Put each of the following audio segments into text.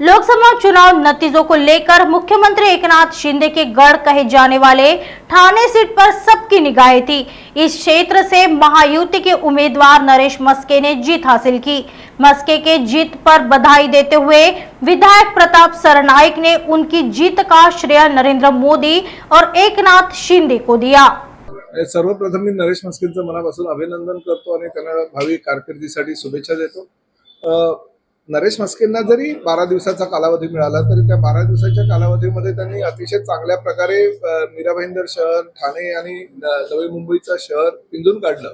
लोकसभा चुनाव नतीजों को लेकर मुख्यमंत्री एकनाथ शिंदे के गढ़ कहे जाने वाले ठाणे सीट पर सबकी निगाहें थी। इस क्षेत्र से महायुति के उम्मीदवार नरेश मस्के ने जीत हासिल की। मस्के के जीत पर बधाई देते हुए विधायक प्रताप सरनाईक ने उनकी जीत का श्रेय नरेंद्र मोदी और एकनाथ शिंदे को दिया। सर्वप्रथम मी नरेश मस्केंचं मनापासून अभिनंदन करतो आणि त्यांना भावी कारकिर्दीसाठी शुभेच्छा देतो। नरेश मस्केंना जरी 12 दिवसाचा कालावधी मिळाला तरी त्या 12 दिवसाच्या कालावधीमध्ये त्यांनी अतिशय चांगल्या प्रकारे मीरा भाईंदर शहर, ठाणे आणि नवी मुंबईचं शहर पिंजून काढलं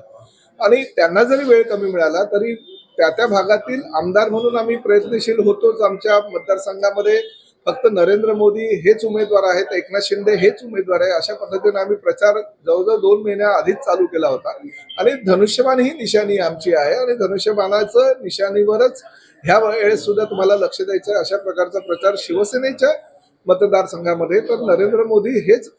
आणि त्यांना जरी वेळ कमी मिळाला तरी त्या भागातील आमदार म्हणून आम्ही प्रयत्नशील होतोच। आमच्या मतदारसंघामध्ये फक्त नरेंद्र मोदी हेच उमेदवार आहेत, एकनाथ शिंदे हेच उमेदवार आहे, अशा पद्धतीने आम्ही प्रचार जवळजवळ 2 महिन्या आधीच चालू केला होता आणि धनुष्यबाण ही निशाणी आमची आहे आणि धनुष्यबाणाचं निशाणीवरच ह्या वेळेस सुद्धा तुम्हाला लक्ष द्यायचं आहे। अशा प्रकारचा प्रचार शिवसेनेच्या मतदारसंघामध्ये तर नरेंद्र मोदी हेच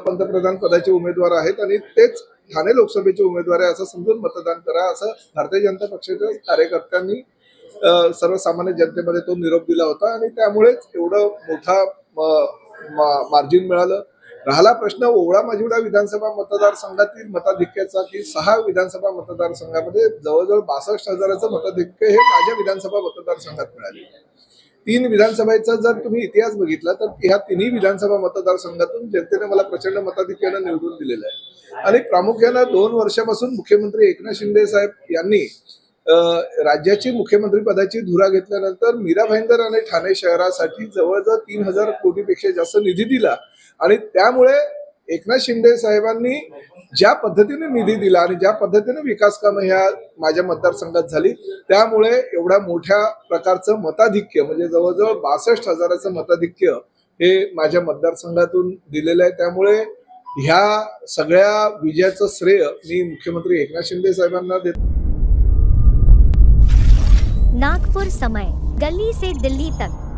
पंतप्रधान पदाचे उमेदवार आहेत आणि तेच ठाणे लोकसभेचे उमेदवार आहे असं समजून मतदान करा, असं भारतीय जनता पक्षाच्या कार्यकर्त्यांनी सर्वसामान्य जनतेमध्ये तो निरोप दिला होता आणि त्यामुळेच एवढं मोठा मार्जिन मिळालं। राहिला प्रश्न ओवळा माजिवडा विधानसभा मतदारसंघातील मताधिक्याचा की 6 विधानसभा मतदारसंघामध्ये जवळजवळ 62,000चं मताधिक्य हे माझ्या विधानसभा मतदारसंघात मिळाले। 3 विधानसभेचा जर तुम्ही इतिहास बघितला तर ह्या तिन्ही विधानसभा मतदारसंघातून जनतेने मला प्रचंड मताधिक्याने निवडून दिलेलं आहे आणि प्रामुख्याने 2 वर्षापासून मुख्यमंत्री एकनाथ शिंदे साहेब यांनी राज्याची मुख्यमंत्री पदाची धुरा घेतल्यानंतर मीरा भाईंदर आणि ठाणे शहरासाठी जवळजवळ 3,000 कोटीपेक्षा जास्त निधी दिला आणि त्यामुळे एकनाथ शिंदे साहेबांनी ज्या पद्धतीने निधी दिला आणि ज्या पद्धतीने विकास कामं ह्या माझ्या मतदारसंघात झाली त्यामुळे एवढ्या मोठ्या प्रकारचं मताधिक्य म्हणजे जवळजवळ 62,000चं मताधिक्य हे माझ्या मतदारसंघातून दिलेलं आहे। त्यामुळे ह्या सगळ्या विजयाचं श्रेय मी मुख्यमंत्री एकनाथ शिंदे साहेबांना देतो। नागपुर समय, गली से दिल्ली तक।